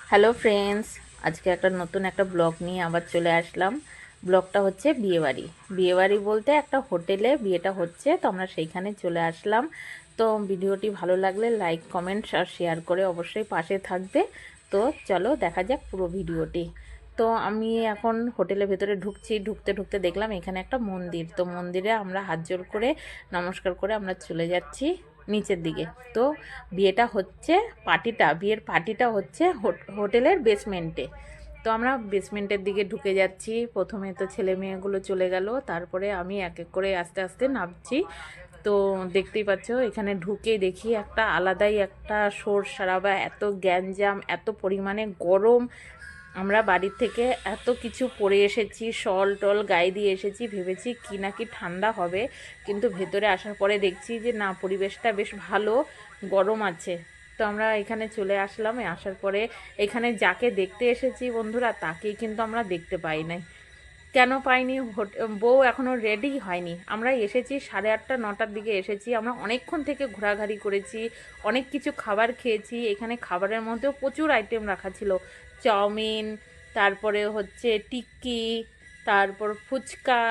Hello friends, আজকে একটা নতুন একটা ব্লগ নিয়ে আবার চলে আসলাম। ব্লগটা হচ্ছে বিয়েবাড়ি। বিয়েবাড়ি বলতে একটা হোটেলে বিয়েটা হচ্ছে, তো আমরা সেইখানে চলে আসলাম। তো ভিডিওটি ভালো লাগলে লাইক কমেন্টস আর শেয়ার করে অবশ্যই পাশে থাকবে। তো চলো দেখা যাক পুরো ভিডিওটি। তো আমি এখন হোটেলের ভেতরে ঢুকছি, ঢুকতে ঢুকতে দেখলাম এখানে একটা মন্দির। তো মন্দিরে আমরা হাত জোড় করে নমস্কার করে আমরা চলে যাচ্ছি নিচের দিকে। তো বিয়ের পার্টিটা হচ্ছে হোটেলের বেসমেন্টে। তো আমরা বেসমেন্টের দিকে ঢুকে যাচ্ছি। প্রথমে তো ছেলে মেয়েগুলো চলে গেল, তারপরে আমি এক এক করে আস্তে আস্তে নামছি। তো দেখতেই পাচ্ছ এখানে ঢুকে দেখি একটা আলাদাই একটা শোর সারাবা, এত গ্যাঞ্জাম, এত পরিমাণে গরম। আমরা বাড়ির থেকে এত কিছু পরে এসেছি, শল টল গায়ে দিয়ে এসেছি, ভেবেছি কি না কি ঠান্ডা হবে, কিন্তু ভেতরে আসার পরে দেখছি যে না, পরিবেশটা বেশ ভালো, গরম আছে। তো আমরা এখানে চলে আসলাম। আসার পরে এখানে যাকে দেখতে এসেছি বন্ধুরা, তাকেই কিন্তু আমরা দেখতে পাই নাই। কেন পাইনি? বউ এখনও রেডি হয়নি। আমরা এসেছি 8:30-9টার দিকে এসেছি। আমরা অনেকক্ষণ থেকে ঘোরাঘুরি করেছি, অনেক কিছু খাবার খেয়েছি। এখানে খাবারের মধ্যেও প্রচুর আইটেম রাখা ছিল, চাউমিন, তারপরে হচ্ছে টিক্কি, তারপর ফুচকা,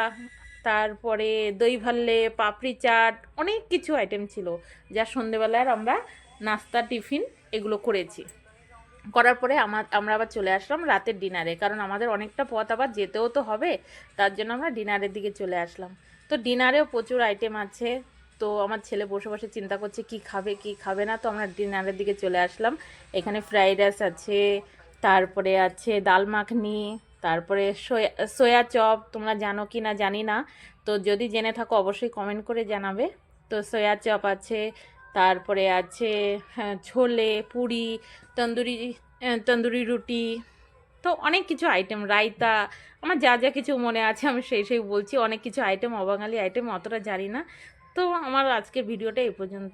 তারপরে দই ভাল্লে, পাপড়ি চাট, অনেক কিছু আইটেম ছিল, যা সন্ধেবেলার আমরা নাস্তা টিফিন এগুলো করেছি। করার পরে আমরা আবার চলে আসলাম রাতের ডিনারে, কারণ আমাদের অনেকটা পথ আবার যেতেও তো হবে। তার জন্য আমরা ডিনারের দিকে চলে আসলাম। তো ডিনারেও প্রচুর আইটেম আছে। তো আমার ছেলে বসে বসে চিন্তা করছে কি খাবে কি খাবে না। তো আমরা ডিনারের দিকে চলে আসলাম। এখানে ফ্রাইড রাইস আছে, তারপরে আছে ডাল মাখনি, তারপরে সোয়া চপ। তোমরা জানো কি না জানি না, তো যদি জেনে থাকো অবশ্যই কমেন্ট করে জানাবে। তো সোয়া চপ আছে, তারপরে আছে ছোলে পুরি, তন্দুরি তন্দুরি রুটি। তো অনেক কিছু আইটেম, রায়তা, আমার যা যা কিছু মনে আছে আমি সেই বলছি। অনেক কিছু আইটেম, অবাঙালি আইটেম, অতটা জানি না। তো আমার আজকের ভিডিওটা এই পর্যন্ত।